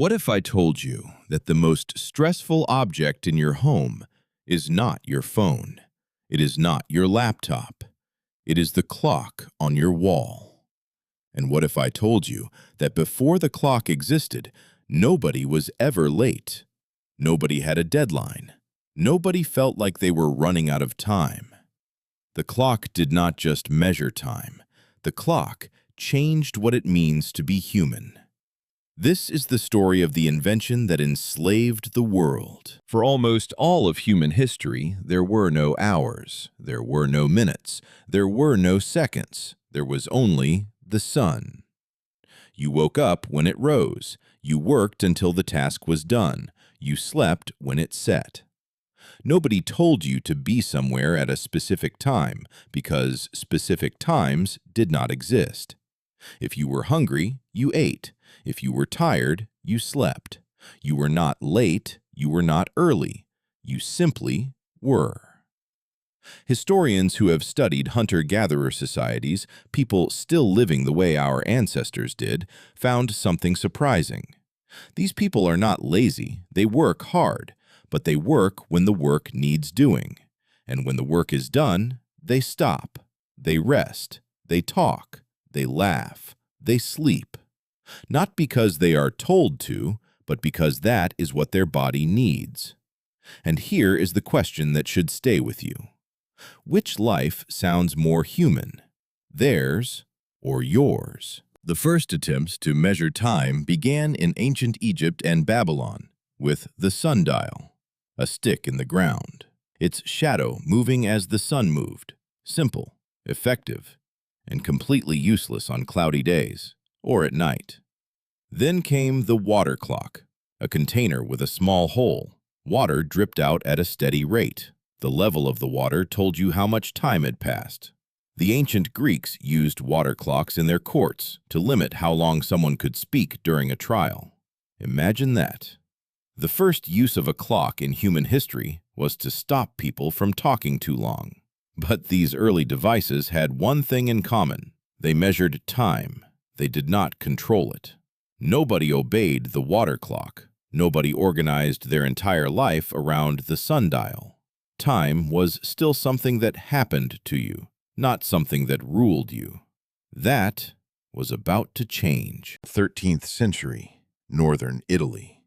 What if I told you that the most stressful object in your home is not your phone? It is not your laptop. It is the clock on your wall. And what if I told you that before the clock existed, nobody was ever late? Nobody had a deadline. Nobody felt like they were running out of time. The clock did not just measure time. The clock changed what it means to be human. This is the story of the invention that enslaved the world. For almost all of human history, there were no hours, there were no minutes, there were no seconds. There was only the sun. You woke up when it rose. You worked until the task was done. You slept when it set. Nobody told you to be somewhere at a specific time because specific times did not exist. If you were hungry, you ate. If you were tired, you slept. You were not late, you were not early. You simply were. Historians who have studied hunter-gatherer societies, people still living the way our ancestors did, found something surprising. These people are not lazy, they work hard, but they work when the work needs doing. And when the work is done, they stop, they rest, they talk, they laugh, they sleep. Not because they are told to, but because that is what their body needs. And here is the question that should stay with you. Which life sounds more human, theirs or yours? The first attempts to measure time began in ancient Egypt and Babylon with the sundial, a stick in the ground, its shadow moving as the sun moved, simple, effective, and completely useless on cloudy days or at night. Then came the water clock, a container with a small hole. Water dripped out at a steady rate. The level of the water told you how much time had passed. The ancient Greeks used water clocks in their courts to limit how long someone could speak during a trial. Imagine that. The first use of a clock in human history was to stop people from talking too long. But these early devices had one thing in common. They measured time. They did not control it. Nobody obeyed the water clock. Nobody organized their entire life around the sundial. Time was still something that happened to you, not something that ruled you. That was about to change. 13th century, northern Italy.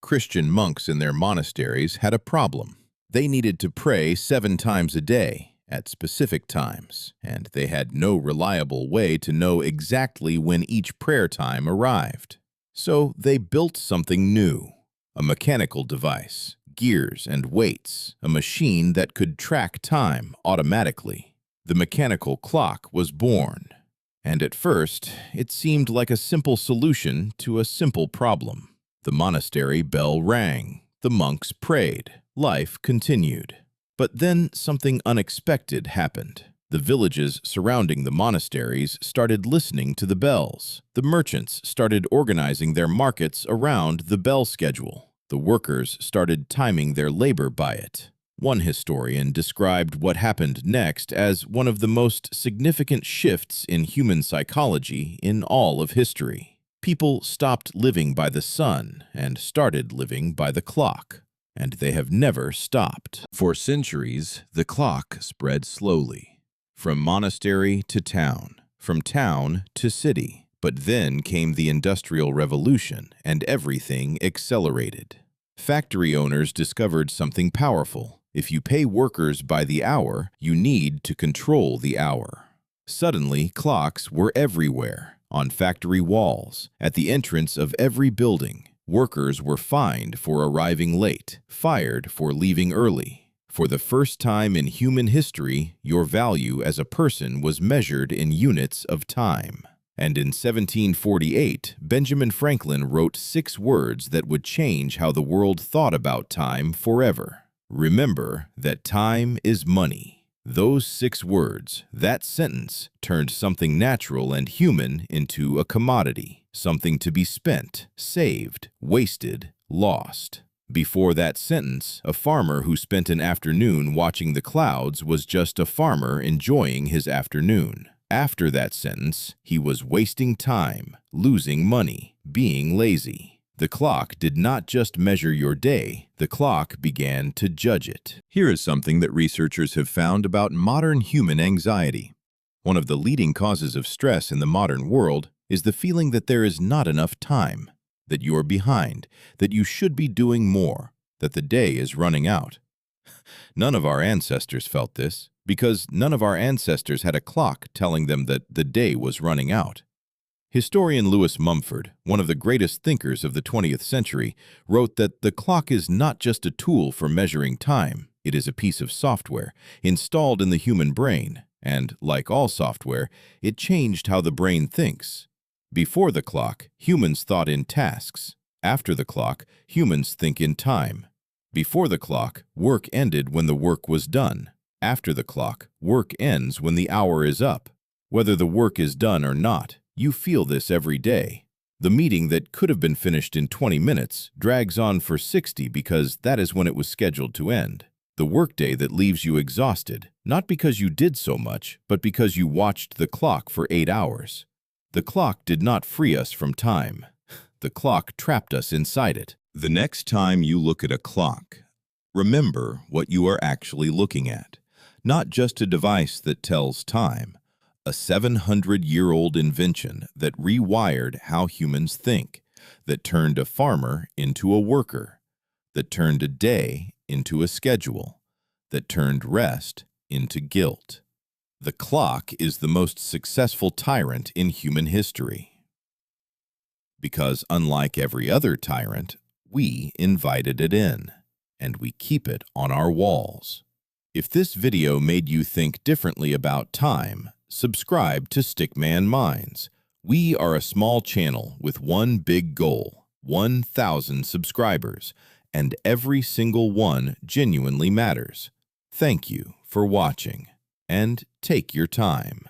Christian monks in their monasteries had a problem. They needed to pray 7 times a day at specific times, and they had no reliable way to know exactly when each prayer time arrived. So they built something new, a mechanical device, gears and weights, a machine that could track time automatically. The mechanical clock was born, and at first it seemed like a simple solution to a simple problem. The monastery bell rang, the monks prayed, life continued. But then something unexpected happened. The villages surrounding the monasteries started listening to the bells. The merchants started organizing their markets around the bell schedule. The workers started timing their labor by it. One historian described what happened next as one of the most significant shifts in human psychology in all of history. People stopped living by the sun and started living by the clock. And they have never stopped. For centuries, the clock spread slowly, from monastery to town, from town to city. But then came the Industrial Revolution, and everything accelerated. Factory owners discovered something powerful. If you pay workers by the hour, you need to control the hour. Suddenly, clocks were everywhere, on factory walls, at the entrance of every building. Workers were fined for arriving late, fired for leaving early. For the first time in human history, your value as a person was measured in units of time. And in 1748, Benjamin Franklin wrote 6 words that would change how the world thought about time forever. Remember that time is money. Those 6 words, that sentence, turned something natural and human into a commodity, something to be spent, saved, wasted, lost. Before that sentence, a farmer who spent an afternoon watching the clouds was just a farmer enjoying his afternoon. After that sentence, he was wasting time, losing money, being lazy. The clock did not just measure your day, the clock began to judge it. Here is something that researchers have found about modern human anxiety. One of the leading causes of stress in the modern world is the feeling that there is not enough time, that you're behind, that you should be doing more, that the day is running out. None of our ancestors felt this, because none of our ancestors had a clock telling them that the day was running out. Historian Lewis Mumford, one of the greatest thinkers of the 20th century, wrote that the clock is not just a tool for measuring time, it is a piece of software installed in the human brain, and, like all software, it changed how the brain thinks. Before the clock, humans thought in tasks. After the clock, humans think in time. Before the clock, work ended when the work was done. After the clock, work ends when the hour is up. Whether the work is done or not, you feel this every day. The meeting that could have been finished in 20 minutes drags on for 60 because that is when it was scheduled to end. The workday that leaves you exhausted, not because you did so much, but because you watched the clock for 8 hours. The clock did not free us from time. The clock trapped us inside it. The next time you look at a clock, remember what you are actually looking at. Not just a device that tells time, a 700-year-old invention that rewired how humans think, that turned a farmer into a worker, that turned a day into a schedule, that turned rest into guilt. The clock is the most successful tyrant in human history. Because unlike every other tyrant, we invited it in, and we keep it on our walls. If this video made you think differently about time, subscribe to Stickman Minds. We are a small channel with one big goal, 1,000 subscribers, and every single one genuinely matters. Thank you for watching, and take your time.